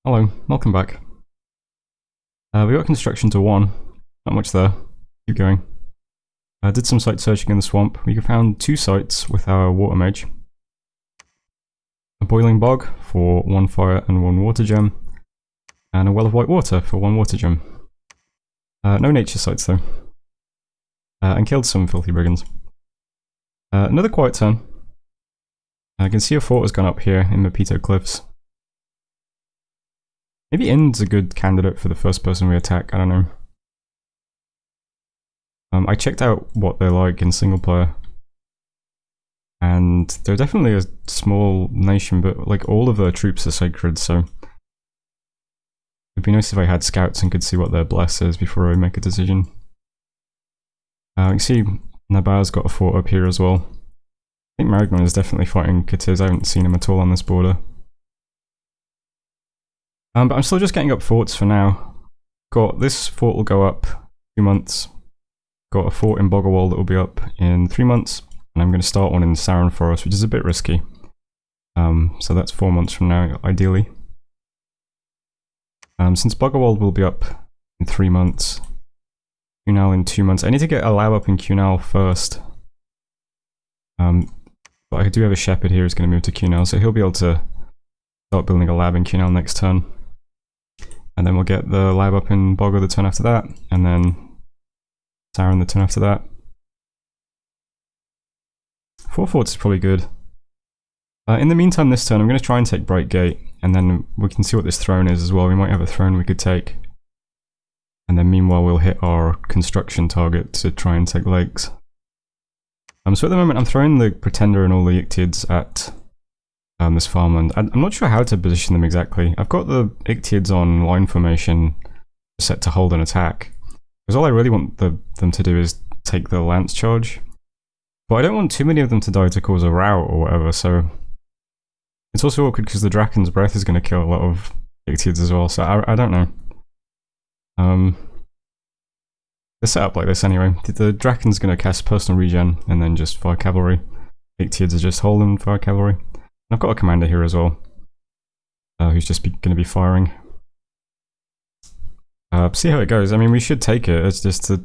Hello, welcome back. We got construction to 1, not much there, keep going. Did some site searching in the swamp. We found 2 sites with our water mage. A boiling bog for 1 fire and 1 water gem, and a well of white water for 1 water gem. No nature sites though. And killed some filthy brigands. Another quiet turn. I can see a fort has gone up here in Mapito Cliffs. Maybe Ind's a good candidate for the first person we attack, I don't know. I checked out what they're like in single player. And they're definitely a small nation, but like all of their troops are sacred, so it'd be nice if I had scouts and could see what their bless is before I make a decision. You can see Nabar's got a fort up here as well. I think Maragnon is definitely fighting Katiz. I haven't seen him at all on this border. But I'm still just getting up forts for now. Got this fort will go up 2 months. Got a fort in Boggerwall that will be up in 3 months. And I'm going to start one in Saran Forest, which is a bit risky. So that's 4 months from now, ideally. Since Boggerwall will be up in 3 months, Cunal in 2 months. I need to get a lab up in Cunal first. But I do have a shepherd here who's going to move to Cunal, so he'll be able to start building a lab in Cunal next turn. And then we'll get the lab up in Bogger the turn after that, and then Saran the turn after that. 4 forts is probably good. In the meantime this turn I'm going to try and take Bright Gate, and then we can see what this throne is as well. We might have a throne we could take. And then meanwhile we'll hit our construction target to try and take lakes. So at the moment I'm throwing the Pretender and all the Ictids at this farmland. I'm not sure how to position them exactly. I've got the Ictids on line formation set to hold an attack. Because all I really want them to do is take the lance charge. But I don't want too many of them to die to cause a rout or whatever, so it's also awkward because the Draken's Breath is going to kill a lot of Ictids as well, so I don't know. They're set up like this anyway. The Draken's going to cast personal regen and then just fire cavalry. Ictids are just holding fire cavalry. And I've got a commander here as well, who's just going to be firing. See how it goes. I mean, we should take it. It's just a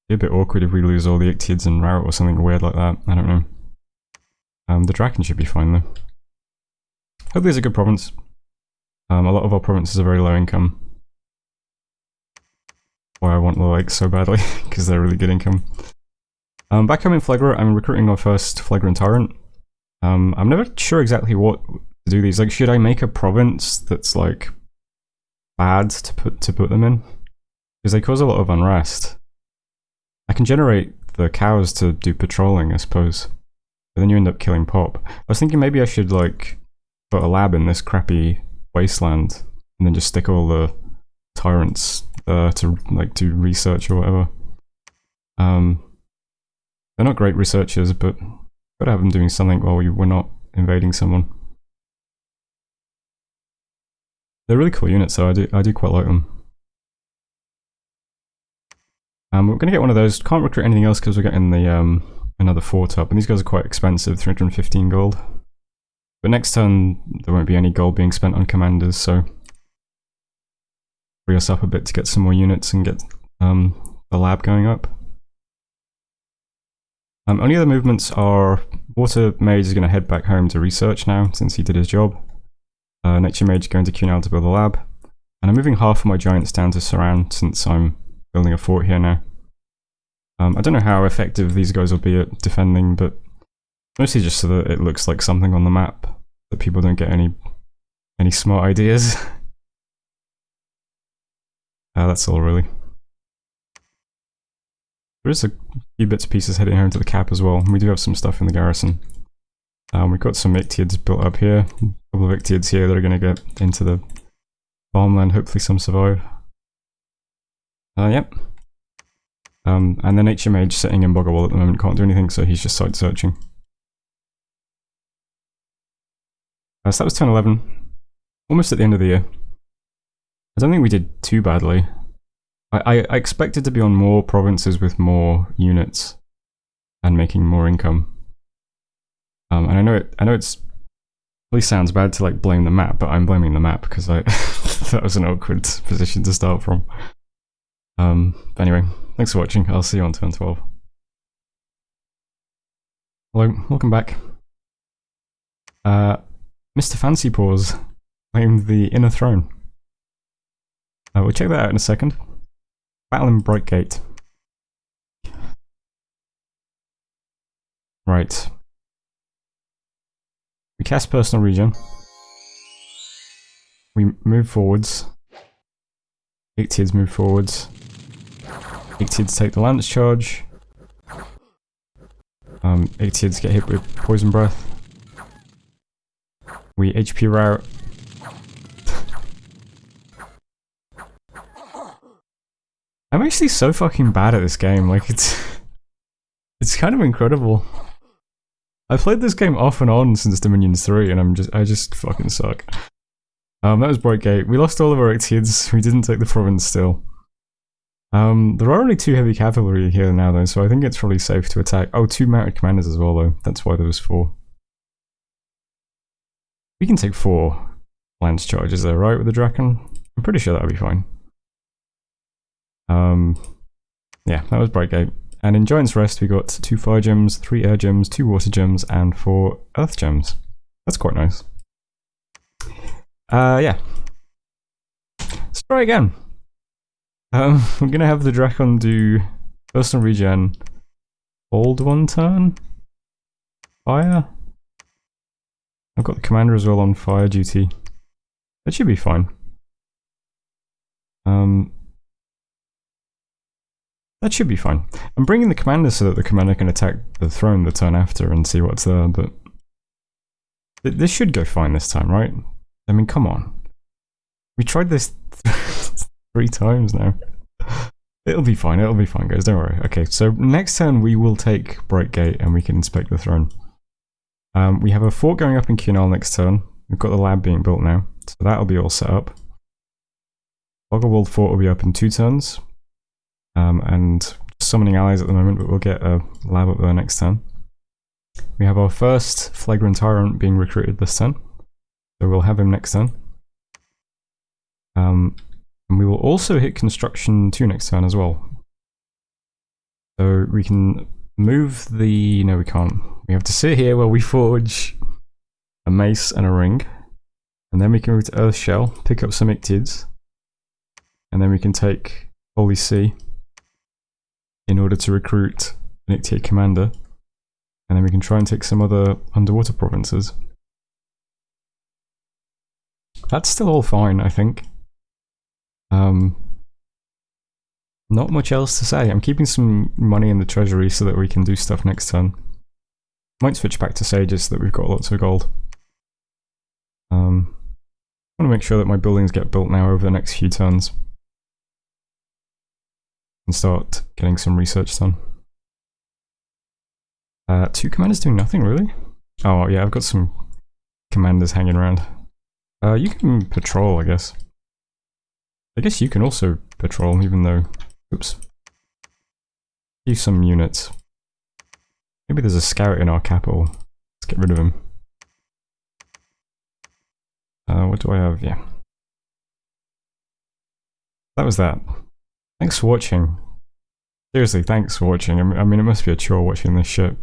bit awkward if we lose all the Ictids and rout or something weird like that. I don't know. The Draken should be fine though. Hopefully it's a good province. A lot of our provinces are very low income. Why I want the lakes so badly, because they're really good income. Back home in Phlegra, I'm recruiting our first Phlegran Tyrant. I'm never sure exactly what to do these. Like, should I make a province that's like bad to put them in? Because they cause a lot of unrest. I can generate the cows to do patrolling, I suppose. But then you end up killing Pop. I was thinking maybe I should like put a lab in this crappy wasteland and then just stick all the tyrants to like do research or whatever. They're not great researchers, but gotta have them doing something while we're not invading someone. They're really cool units, so I do quite like them. We're gonna get one of those. Can't recruit anything else because we're getting the another fort up, and these guys are quite expensive, 315 gold. But next turn there won't be any gold being spent on commanders, so free us up a bit to get some more units and get the lab going up. Only other movements are Water Mage is going to head back home to research now since he did his job. Nature Mage going to Cunal to build a lab. And I'm moving half of my giants down to Saran since I'm building a fort here now. I don't know how effective these guys will be at defending, but mostly just so that it looks like something on the map, that people don't get any smart ideas. That's all really. There is a few bits and pieces heading home to the cap as well. We do have some stuff in the garrison. We've got some Ictids built up here. A couple of Ictids here that are going to get into the farmland. Hopefully some survive. Yep. And the Nature Mage sitting in Boggerwall at the moment can't do anything, so he's just site searching. So that was turn 11. Almost at the end of the year. I don't think we did too badly. I expected to be on more provinces with more units and making more income. And I know it's really sounds bad to like blame the map, but I'm blaming the map because That was an awkward position to start from. But anyway, thanks for watching. I'll see you on turn 12. Hello, welcome back. Mr. Fancy Paws claimed the inner throne. We'll check that out in a second. Battle in Brightgate. Right. We cast personal regen. We move forwards. Ictids move forwards. Ictids take the lance charge. Ictids get hit with poison breath. We HP route. I'm actually so fucking bad at this game, like it's kind of incredible. I played this game off and on since Dominions 3 and I just fucking suck. That was Brightgate. We lost all of our Ictids, we didn't take the province still. There are only 2 heavy cavalry here now though, so I think it's probably safe to attack. Oh, 2 mounted commanders as well though, that's why there was 4. We can take 4 lance charges there, right, with the Draken? I'm pretty sure that'll be fine. Yeah, that was Brightgate. And in Giant's Rest we got 2 fire gems, 3 air gems, 2 water gems, and 4 earth gems. That's quite nice. Yeah. Let's try again. We're gonna have the Drakon do personal regen, hold 1 turn, fire. I've got the commander as well on fire duty. That should be fine. That should be fine. I'm bringing the commander so that the commander can attack the throne the turn after and see what's there, but this should go fine this time, right? I mean, come on. We tried this 3 times now. It'll be fine, guys, don't worry. Okay, so next turn we will take Brightgate and we can inspect the throne. We have a fort going up in Cunal next turn. We've got the lab being built now, so that'll be all set up. Bogglewald Fort will be up in 2 turns. And summoning allies at the moment, but we'll get a lab up there next turn. We have our first Phlegra Tyrant being recruited this turn, so we'll have him next turn. And we will also hit Construction 2 next turn as well. So we can move the... no we can't. We have to sit here while we forge a mace and a ring. And then we can move to Earth Shell, pick up some Ictids. And then we can take Holy Sea in order to recruit an Ictid commander. And then we can try and take some other underwater provinces. That's still all fine, I think. Not much else to say. I'm keeping some money in the treasury so that we can do stuff next turn. Might switch back to Sages so that we've got lots of gold. I want to make sure that my buildings get built now over the next few turns. And start getting some research done. 2 commanders doing nothing, really? Oh yeah, I've got some commanders hanging around. You can patrol, I guess. I guess you can also patrol, even though... oops. Use some units. Maybe there's a scout in our capital. Let's get rid of him. What do I have? Yeah. That was that. Thanks for watching. Seriously, thanks for watching. I mean, it must be a chore watching this shit.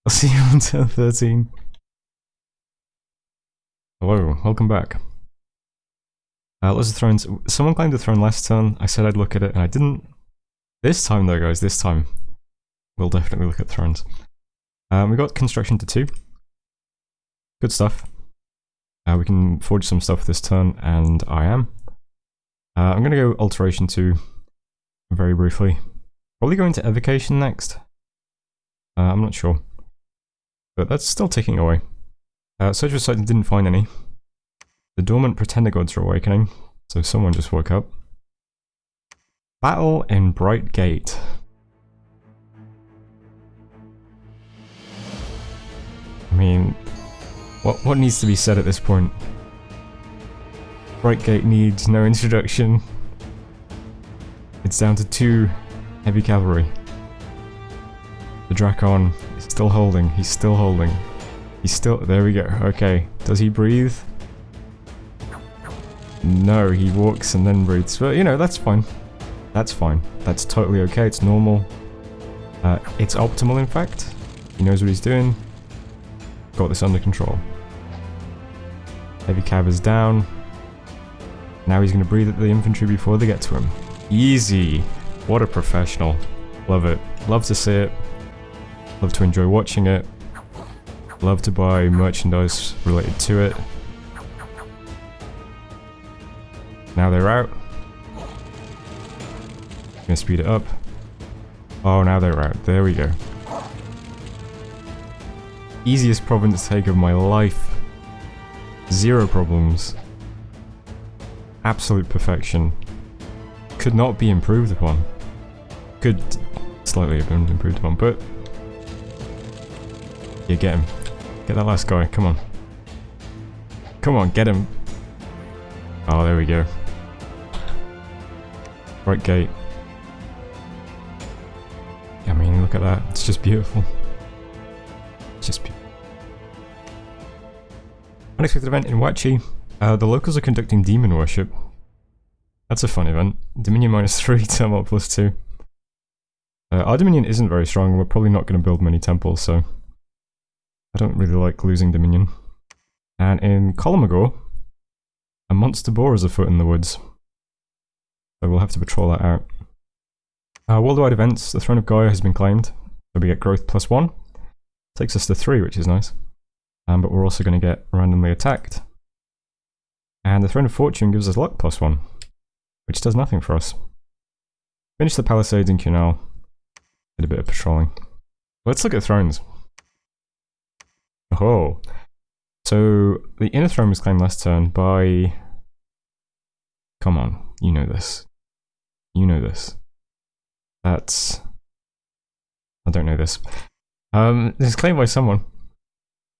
I'll see you on turn 13. Hello, welcome back. Lots of thrones. Someone claimed the throne last turn. I said I'd look at it, and I didn't. This time, though, guys, this time, we'll definitely look at thrones. We got construction to 2. Good stuff. We can forge some stuff this turn, and I am. I'm going to go alteration 2 very briefly. Probably go into evocation next. I'm not sure. But that's still ticking away. Search for site didn't find any. The dormant pretender gods are awakening, so someone just woke up. Battle in Brightgate. I mean, what needs to be said at this point? Brightgate needs no introduction. It's down to 2 heavy cavalry. The Drakon is still holding, he's still holding. He's still, there we go, okay. Does he breathe? No, he walks and then breathes. But, you know, that's fine. That's fine. That's totally okay. It's normal. It's optimal, in fact. He knows what he's doing. Got this under control. Heavy cav is down. Now he's going to breathe at the infantry before they get to him. Easy. What a professional. Love it. Love to see it. Love to enjoy watching it. Love to buy merchandise related to it. Now they're out. Gonna speed it up. Oh, now they're out. There we go. Easiest province take of my life. Zero problems. Absolute perfection. Could not be improved upon. Could slightly have been improved upon, but... Yeah, get him. Get that last guy, come on. Come on, get him. Oh, there we go. Right gate. I mean, look at that. It's just beautiful. It's just beautiful. Unexpected event in Wachi. The locals are conducting demon worship. That's a fun event. Dominion -3, Turmoil +2. Our Dominion isn't very strong. We're probably not going to build many temples, so... I don't really like losing Dominion. And in Colomagor, a monster boar is afoot in the woods. So we'll have to patrol that out. Worldwide events, the Throne of Gaia has been claimed. So we get growth +1. Takes us to 3, which is nice. But we're also going to get randomly attacked. And the Throne of Fortune gives us luck +1, which does nothing for us. Finish the Palisades in Cunal. Did a bit of patrolling. Let's look at thrones. Oh, so the inner throne was claimed last turn by... Come on, you know this. You know this. That's... I don't know this. This is claimed by someone.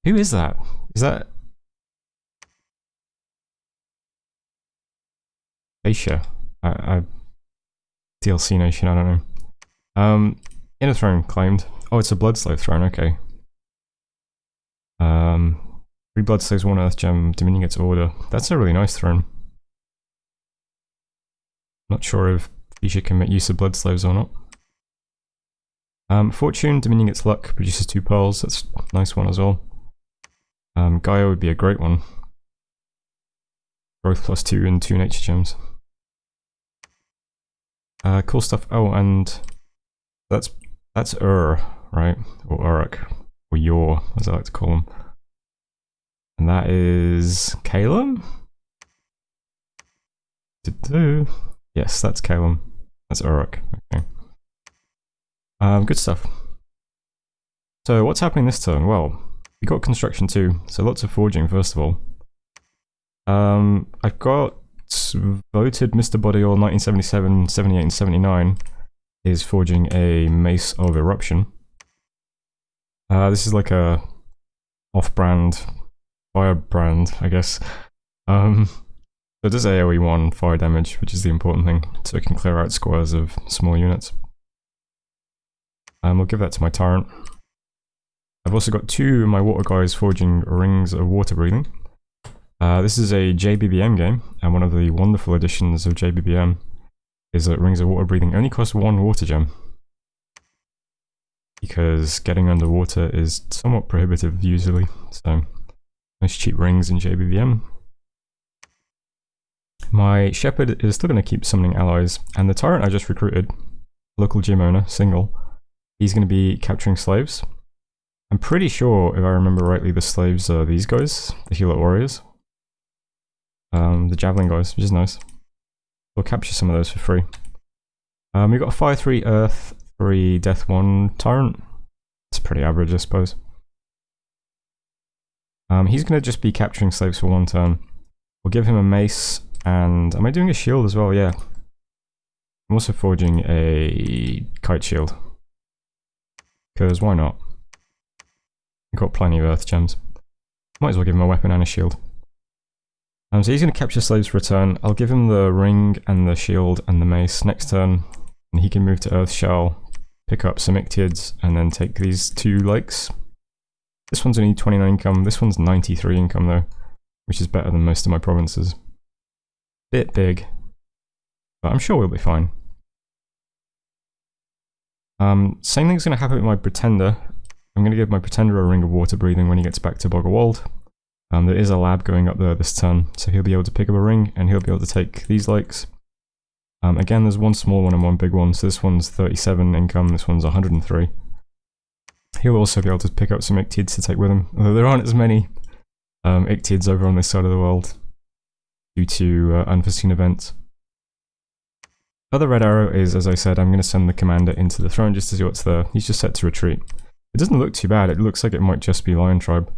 Who is that? Is that... Asia? DLC Nation, I don't know. Inner throne claimed. Oh, it's a Bloodslave throne, okay. 3 Bloodslaves, 1 Earth Gem, Dominion gets Order. That's a really nice throne. Not sure if Asia can make use of Bloodslaves or not. Fortune, Dominion gets Luck, produces 2 pearls. That's a nice one as well. Gaia would be a great one. Growth +2 and 2 Nature Gems. Cool stuff. Oh, and that's right? Or Uruk. Or Yor, as I like to call them. And that is Calum? Yes, that's Calum. That's Uruk. Okay. Good stuff. So what's happening this turn? Well, we got construction too, so lots of forging first of all. I've got voted Mr. Bodyall 1977, 78 and 79 is forging a Mace of Eruption. This is like a off-brand, fire-brand, I guess. So it does AoE 1 fire damage, which is the important thing, so it can clear out squares of small units. We'll give that to my Tyrant. I've also got 2 of my water guys forging Rings of Water Breathing. This is a JBBM game, and one of the wonderful additions of JBBM is that Rings of Water Breathing only cost 1 water gem. Because getting underwater is somewhat prohibitive usually, so nice cheap rings in JBBM. My Shepherd is still going to keep summoning allies, and the Tyrant I just recruited, local gym owner, single, he's going to be capturing slaves. I'm pretty sure, if I remember rightly, the slaves are these guys, the Healer Warriors. The Javelin guys, which is nice. We'll capture some of those for free. We've got a Fire 3, Earth 3, Death 1 Tyrant. It's pretty average, I suppose. He's going to just be capturing slaves for 1 turn. We'll give him a mace, and am I doing a shield as well? Yeah. I'm also forging a kite shield. Because why not? We've got plenty of earth gems. Might as well give him a weapon and a shield. So he's going to capture slaves for a turn. I'll give him the ring and the shield and the mace next turn. And he can move to Earth Shell, pick up some Ictids, and then take these 2 lakes. This one's only 29 income, this one's 93 income though, which is better than most of my provinces. bit big, but I'm sure we'll be fine. Same thing's going to happen with my Pretender. I'm going to give my Pretender a ring of water breathing when he gets back to Boggerwald. There is a lab going up there this turn, so he'll be able to pick up a ring, and he'll be able to take these lakes. Again, there's one small one and one big one, so this one's 37 income, this one's 103. He'll also be able to pick up some Ictids to take with him, although there aren't as many Ictids over on this side of the world due to unforeseen events. Other red arrow is, as I said, I'm going to send the commander into the throne just to see what's there. He's just set to retreat. It doesn't look too bad, it looks like it might just be Lion Tribe.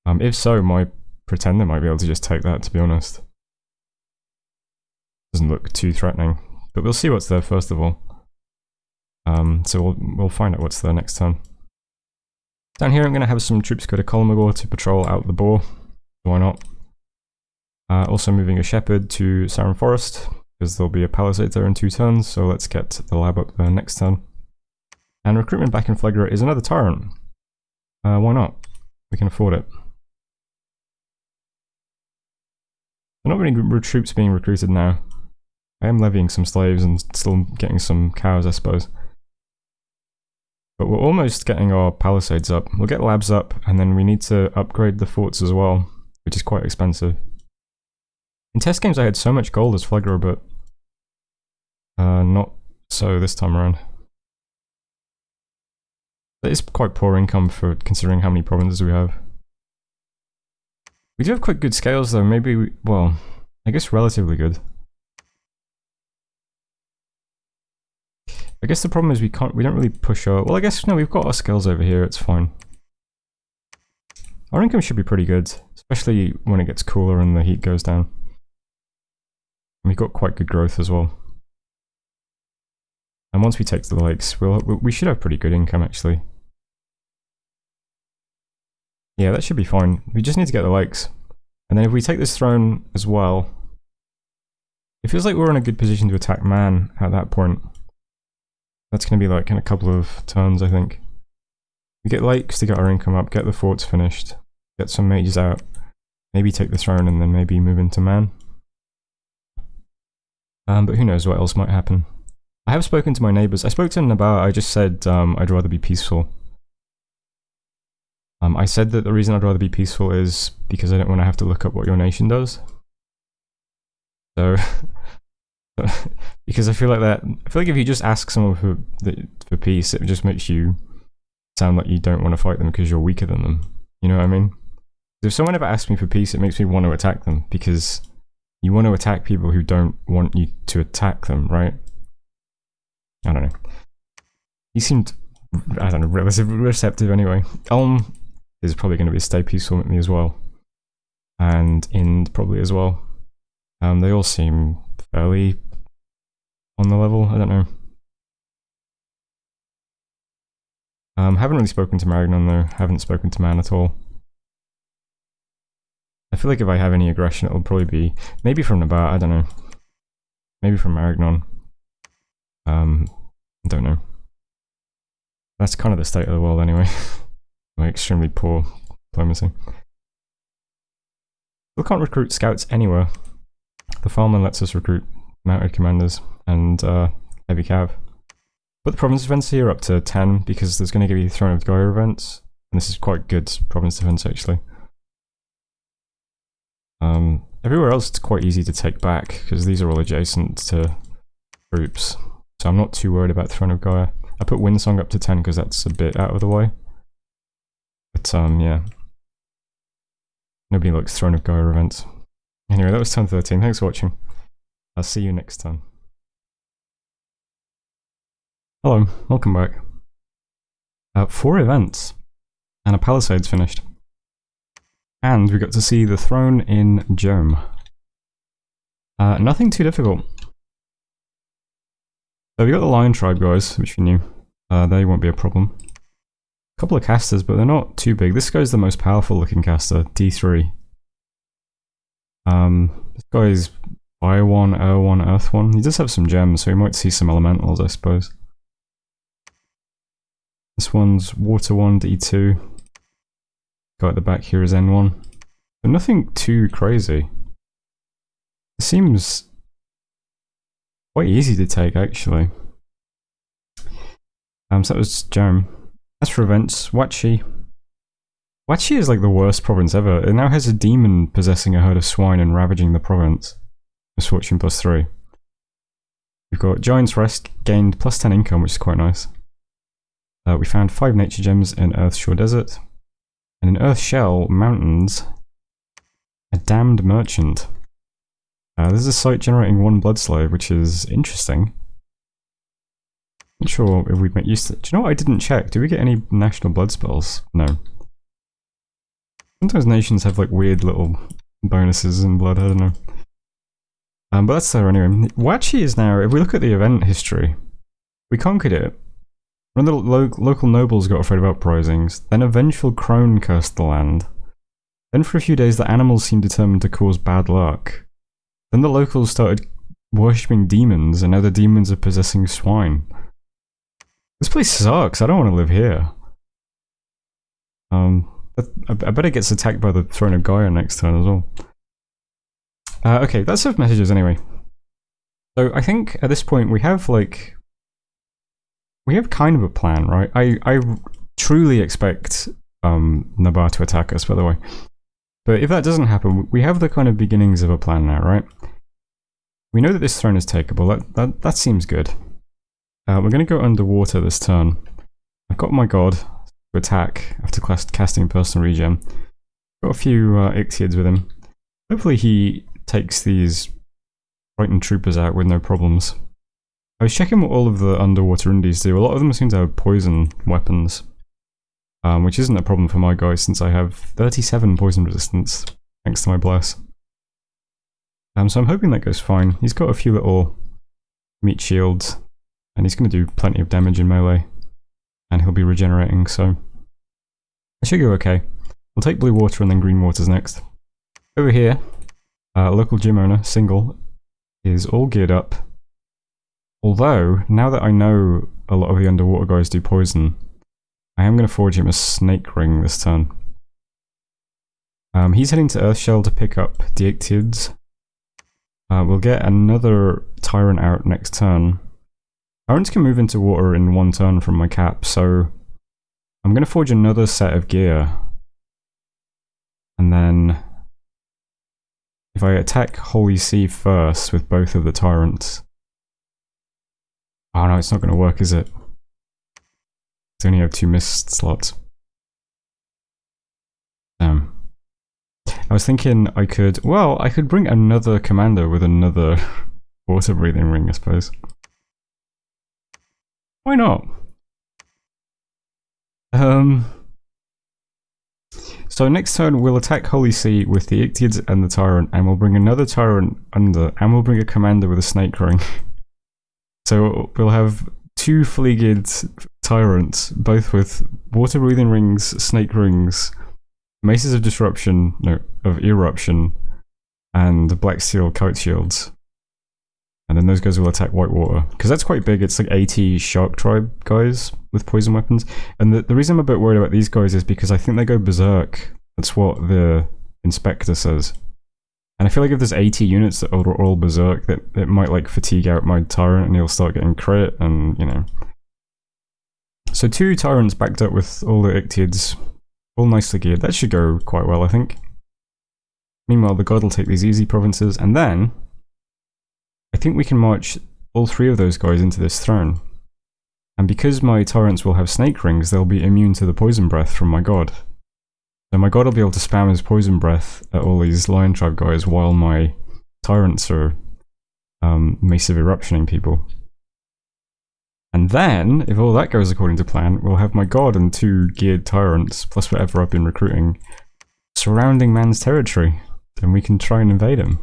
If so, my Pretender might be able to just take that, to be honest. Doesn't look too threatening, but we'll see what's there first of all. So we'll find out what's there next turn. Down here I'm going to have some troops go to Kolmogor to patrol out the boar. Why not? Also moving a shepherd to Sarum Forest, because there'll be a palisade there in 2 turns, so let's get the lab up there next turn. And recruitment back in Phlegra is another tyrant. Why not? We can afford it. There are not many troops being recruited now. I am levying some slaves and still getting some cows, I suppose. But we're almost getting our palisades up. We'll get labs up, and then we need to upgrade the forts as well, which is quite expensive. In test games I had so much gold as Phlegra, but not so this time around. That is quite poor income for considering how many provinces we have. We do have quite good scales though, maybe well, I guess relatively good. I guess the problem is we don't really push our, well I guess no, we've got our scales over here, it's fine. Our income should be pretty good, especially when it gets cooler and the heat goes down. And we've got quite good growth as well. And once we take the lakes, we should have pretty good income actually. Yeah, that should be fine. We just need to get the lakes. And then if we take this throne as well, it feels like we're in a good position to attack Man at that point. That's going to be like in a couple of turns, I think. We get lakes to get our income up, get the forts finished, get some mages out, maybe take the throne and then maybe move into Man. But who knows what else might happen. I have spoken to my neighbours. I spoke to them about, I just said I'd rather be peaceful. I said that the reason I'd rather be peaceful is because I don't want to have to look up what your nation does. So, because I feel like if you just ask someone for peace, it just makes you sound like you don't want to fight them because you're weaker than them. You know what I mean? If someone ever asks me for peace, it makes me want to attack them because you want to attack people who don't want you to attack them, right? I don't know. He seemed, I don't know, relatively receptive anyway. Ulm is probably going to be stay peaceful with me as well. And Ind probably as well. They all seem fairly on the level, I don't know. Haven't really spoken to Marignon though, haven't spoken to Man at all. I feel like if I have any aggression it'll probably be, maybe from Nabat, I don't know. Maybe from Marignon. I don't know. That's kind of the state of the world anyway. Like extremely poor diplomacy. We can't recruit scouts anywhere. The farmland lets us recruit mounted commanders and heavy cav. But the province defense here up to 10 because there's going to give you Throne of Gaia events. And this is quite good province defense actually. Everywhere else it's quite easy to take back because these are all adjacent to groups. So I'm not too worried about Throne of Gaia. I put Windsong up to 10 because that's a bit out of the way. But yeah. Nobody likes Throne of Gaia events. Anyway, that was turn 13. Thanks for watching. I'll see you next time. Hello, welcome back. 4 events. And a palisade's finished. And we got to see the throne in Jome. Nothing too difficult. So we got the Lion Tribe guys, which we knew. They won't be a problem. A couple of casters, but they're not too big. This guy's the most powerful looking caster, D3. This guy is Fire 1, Air 1, Earth 1. He does have some gems, so we might see some elementals, I suppose. This one's Water 1, D2. Guy at the back here is N1. But nothing too crazy. It seems quite easy to take, actually. So that was Jerem. As for events, Wachi. Wachi is like the worst province ever. It now has a demon possessing a herd of swine and ravaging the province. Misfortune +3. We've got Giant's Rest, gained +10 income, which is quite nice. We found 5 nature gems in Earthshore Desert. And in Earthshell Mountains, a damned merchant. This is a site generating 1 blood slave, which is interesting. Not sure if we make use of it. Do you know what I didn't check? Do we get any national blood spells? No. Sometimes nations have like weird little bonuses in blood, I don't know. But that's there anyway. Wachi is now, if we look at the event history, we conquered it. One of the local nobles got afraid of uprisings, then a vengeful crone cursed the land. Then for a few days the animals seemed determined to cause bad luck. Then the locals started worshipping demons, and now the demons are possessing swine. This place sucks, I don't want to live here. I bet it gets attacked by the Throne of Gaia next turn as well. Okay, that's enough messages anyway. So I think at this point we have like... we have kind of a plan, right? I truly expect Nabar to attack us, by the way. But if that doesn't happen, we have the kind of beginnings of a plan now, right? We know that this throne is takeable, that seems good. We're going to go underwater this turn. I've got my god to attack after casting personal regen. Got a few Ichthyids with him. Hopefully he takes these frightened troopers out with no problems. I was checking what all of the underwater indies do. A lot of them seem to have poison weapons. Which isn't a problem for my guy since I have 37 poison resistance, thanks to my bless. So I'm hoping that goes fine. He's got a few little meat shields, and he's going to do plenty of damage in melee. And he'll be regenerating, so I should go okay. We'll take blue water and then green waters next. Over here, local gym owner, single, is all geared up. Although, now that I know a lot of the underwater guys do poison, I am going to forge him a snake ring this turn. He's heading to Earthshell to pick up the Ichthyids. We'll get another Tyrant out next turn. Tyrants can move into water in 1 turn from my cap, so I'm going to forge another set of gear. And then if I attack Holy Sea first with both of the Tyrants... oh no, it's not going to work, is it? I only have 2 missed slots. I was thinking I could... well, I could bring another commander with another water breathing ring, I suppose. Why not? So next turn we'll attack Holy Sea with the Ichthyids and the Tyrant, and we'll bring another Tyrant under, and we'll bring a commander with a snake ring. So we'll have 2 Phlegra Tyrants, both with water breathing rings, snake rings, maces of disruption, no, of eruption, and black steel kite shields. And then those guys will attack Whitewater. Because that's quite big, it's like 80 Shark Tribe guys with poison weapons. And the reason I'm a bit worried about these guys is because I think they go berserk. That's what the Inspector says. And I feel like if there's 80 units that are all berserk, that it might like fatigue out my Tyrant and he'll start getting crit and, you know. So 2 Tyrants backed up with all the Ichthyids, all nicely geared. That should go quite well, I think. Meanwhile, the god will take these easy provinces, and then I think we can march all 3 of those guys into this throne. And because my Tyrants will have snake rings, they'll be immune to the poison breath from my god. So my god will be able to spam his poison breath at all these Lion Tribe guys while my Tyrants are massive eruptioning people. And then, if all that goes according to plan, we'll have my god and 2 geared Tyrants, plus whatever I've been recruiting, surrounding man's territory. Then we can try and invade him.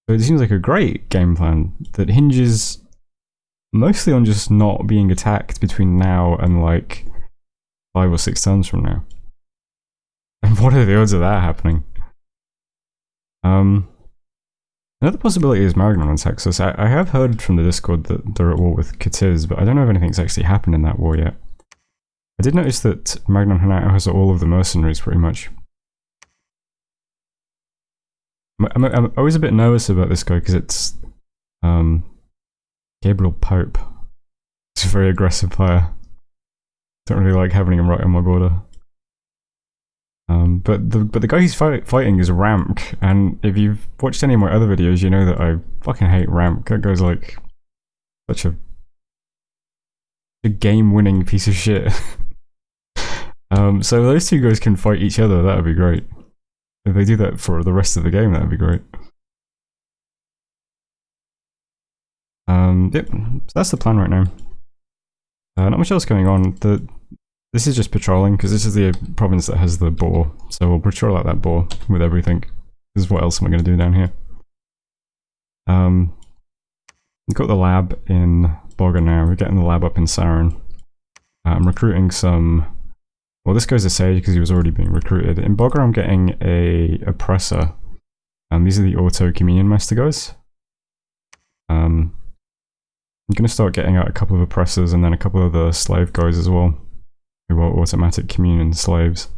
So it seems like a great game plan that hinges mostly on just not being attacked between now and like 5 or 6 turns from now. And what are the odds of that happening? Another possibility is Maragnon attacks us. I have heard from the Discord that they're at war with Katiz, but I don't know if anything's actually happened in that war yet. I did notice that Maragnon now has all of the mercenaries pretty much. I'm always a bit nervous about this guy because it's Gabriel Pope. It's a very aggressive player. Don't really like having him right on my border. But the guy he's fighting is Ramk, and if you've watched any of my other videos, you know that I fucking hate Ramk. That guy's like such a game-winning piece of shit. So those two guys can fight each other. That would be great. If they do that for the rest of the game, that would be great. Yep, so that's the plan right now. Not much else going on. This is just patrolling, because this is the province that has the boar. So we'll patrol out that boar with everything. This is what else am I going to do down here. We've got the lab in Bogger now. We're getting the lab up in Sarin. I'm recruiting some... Well, this guy's a sage because he was already being recruited. In Bogger, I'm getting a oppressor. These are the auto communion master guys. I'm going to start getting out a couple of oppressors and then a couple of the slave guys as well, who are automatic communion slaves.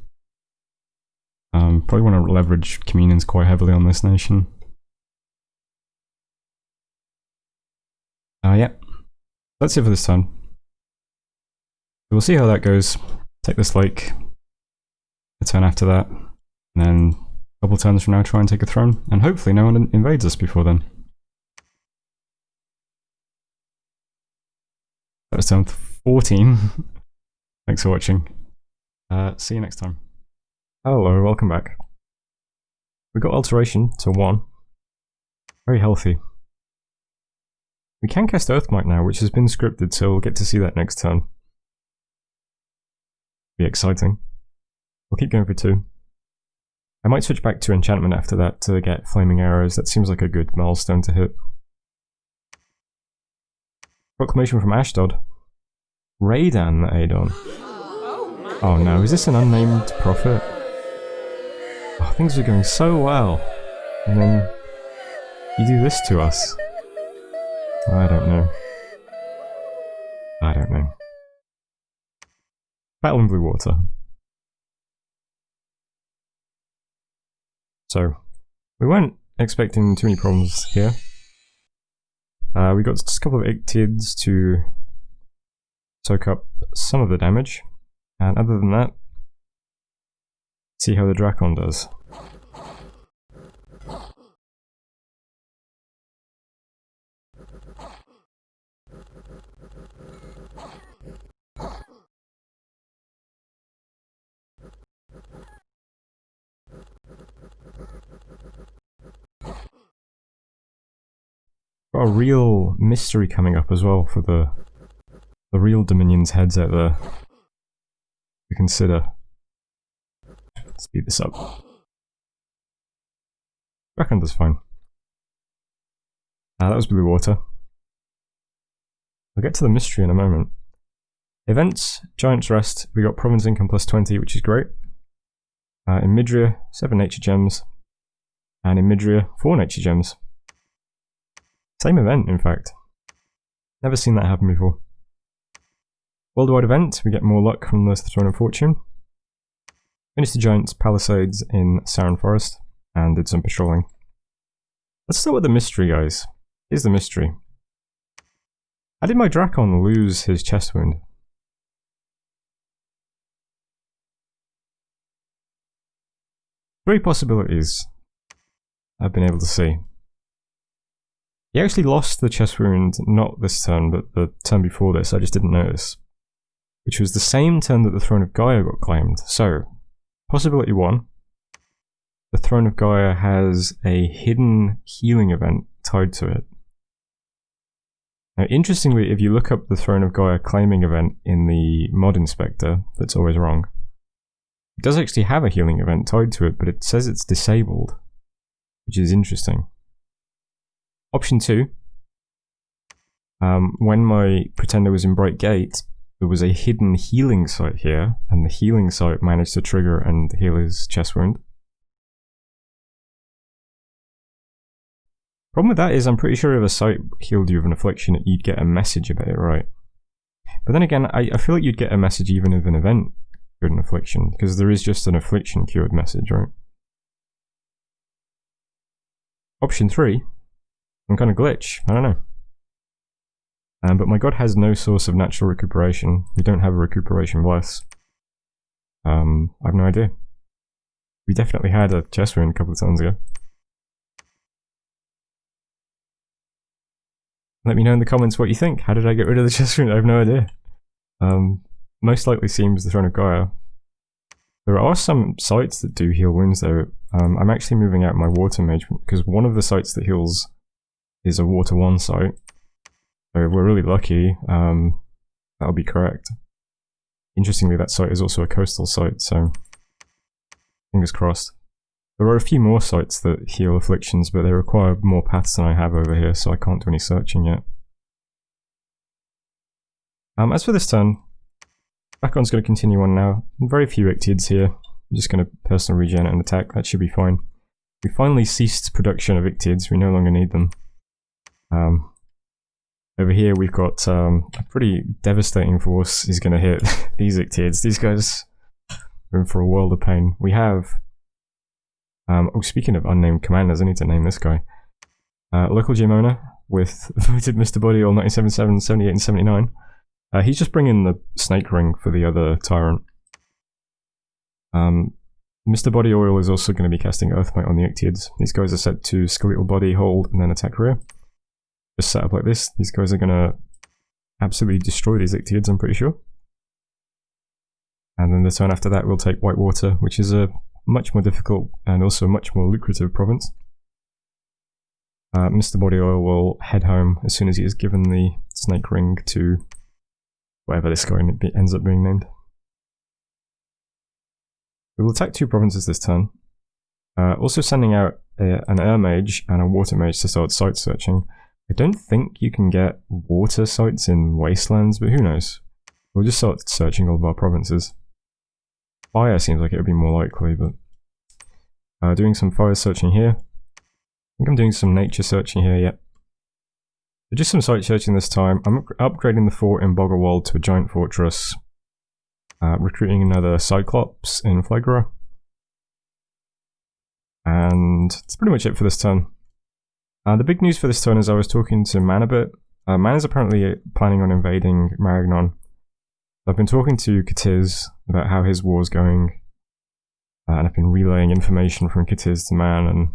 Probably want to leverage communions quite heavily on this nation. Yeah, that's it for this turn. We'll see how that goes. Take this lake, a turn after that, and then a couple turns from now try and take a throne, and hopefully no one invades us before then. That was turn 14. Thanks for watching. See you next time. Hello, welcome back. We got alteration to 1. Very healthy. We can cast Earthmite now, which has been scripted, so we'll get to see that next turn. Be exciting. We'll keep going for 2. I might switch back to enchantment after that to get flaming arrows. That seems like a good milestone to hit. Proclamation from Ashdod. Raidan Adon. Oh no, is this an unnamed prophet? Oh, things are going so well. And then you do this to us. I don't know. I don't know. Battle in Blue Water. So, we weren't expecting too many problems here. We got just a couple of Ictids to soak up some of the damage, and other than that, see how the Drakon does. Got a real mystery coming up as well for the real Dominion's heads out there to consider. Speed this up. Reckon does fine. That was Blue Water. We'll get to the mystery in a moment. Events, Giant's Rest, we got Province Income plus 20, which is great. In Midria, 7 Nature Gems. And in Midria, 4 Nature Gems. Same event, in fact. Never seen that happen before. Worldwide event, we get more luck from the Throne of Fortune. Finished the Giant's Palisades in Sarin Forest, and did some patrolling. Let's start with the mystery, guys. Here's the mystery. How did my Drakon lose his chest wound? 3 possibilities I've been able to see. He actually lost the chest wound, not this turn, but the turn before this, I just didn't notice. Which was the same turn that the Throne of Gaia got claimed. So, possibility 1. The Throne of Gaia has a hidden healing event tied to it. Now, interestingly, if you look up the Throne of Gaia claiming event in the mod inspector, that's always wrong. It does actually have a healing event tied to it, but it says it's disabled, which is interesting. Option 2, when my pretender was in Bright Gate, there was a hidden healing site here, and the healing site managed to trigger and heal his chest wound. Problem with that is I'm pretty sure if a site healed you of an affliction, you'd get a message about it, right? But then again, I feel like you'd get a message even if an event cured an affliction, because there is just an affliction cured message, right? Option 3, some kind of glitch, I don't know. But my god has no source of natural recuperation. We don't have a recuperation bless. I have no idea. We definitely had a chest wound a couple of times ago. Let me know in the comments what you think. How did I get rid of the chest wound? I have no idea. Most likely seems the Throne of Gaia. There are some sites that do heal wounds though. I'm actually moving out my water mage because one of the sites that heals is a water 1 site. So if we're really lucky, that'll be correct. Interestingly, that site is also a coastal site, so fingers crossed. There are a few more sites that heal afflictions, but they require more paths than I have over here, so I can't do any searching yet. As for this turn, Bacon's going to continue on now. Very few Ictids here. I'm just going to personal regen and attack. That should be fine. We finally ceased production of Ictids. We no longer need them. Over here we've got a pretty devastating force he's going to hit these Ictids. These guys are in for a world of pain. We have... oh, speaking of unnamed commanders, I need to name this guy. Local gym owner with voted Mr. Body all 1977, 78 and 79. He's just bringing the snake ring for the other tyrant. Mr. Body Oil is also going to be casting Earthbite on the Ictids. These guys are set to Skeletal Body, Hold, and then attack rear. Just set up like this. These guys are going to absolutely destroy these Ictids, I'm pretty sure. And then the turn after that we'll take Whitewater, which is a much more difficult and also much more lucrative province. Mr. Body Oil will head home as soon as he has given the snake ring to whatever this guy ends up being named. We will attack 2 provinces this turn. Also sending out an air mage and a water mage to start site searching. I don't think you can get water sites in wastelands, but who knows. We'll just start searching all of our provinces. Fire seems like it would be more likely, but doing some fire searching here. I think I'm doing some nature searching here, yep. So just some site searching this time. I'm upgrading the fort in Boggerwald to a giant fortress. Recruiting another Cyclops in Phlegra. And that's pretty much it for this turn. The big news for this turn is I was talking to Man a bit. Man is apparently planning on invading Marignon. I've been talking to Katiz about how his war's going. And I've been relaying information from Katiz to Man and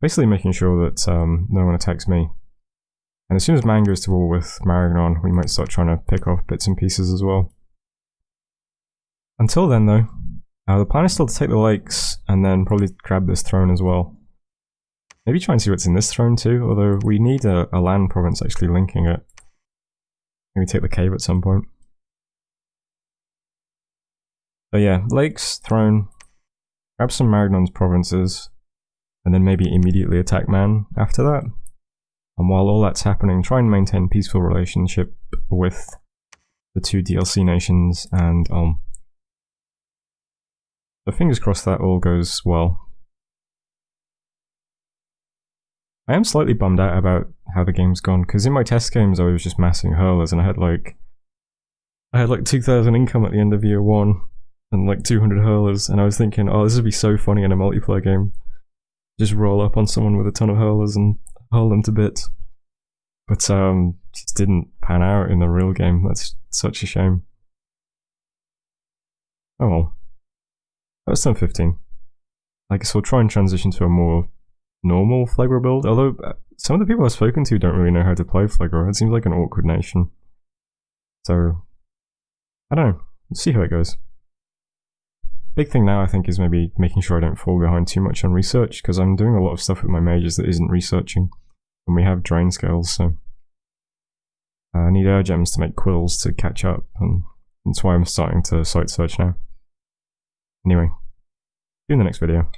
basically making sure that no one attacks me. And as soon as Man goes to war with Marignon, we might start trying to pick off bits and pieces as well. Until then though, the plan is still to take the lakes and then probably grab this throne as well. Maybe try and see what's in this throne too, although we need a land province actually linking it. Maybe take the cave at some point. So yeah, lakes, throne, grab some Marignon's provinces, and then maybe immediately attack Man after that. And while all that's happening, try and maintain peaceful relationship with the 2 DLC nations and Ulm. So fingers crossed that all goes well. I am slightly bummed out about how the game's gone, because in my test games I was just massing hurlers and I had like 2,000 income at the end of year 1 and like 200 hurlers, and I was thinking, oh, this would be so funny in a multiplayer game. Just roll up on someone with a ton of hurlers and hurl them to bits. But just didn't pan out in the real game. That's such a shame. Oh well. That was turn 15. I guess we'll try and transition to a more normal Phlegra build, although some of the people I've spoken to don't really know how to play Phlegra. It seems like an awkward nation. So, I don't know. We'll see how it goes. Big thing now I think is maybe making sure I don't fall behind too much on research, because I'm doing a lot of stuff with my mages that isn't researching. And we have drain scales, so I need air gems to make quills to catch up, and that's why I'm starting to site search now. Anyway, see you in the next video.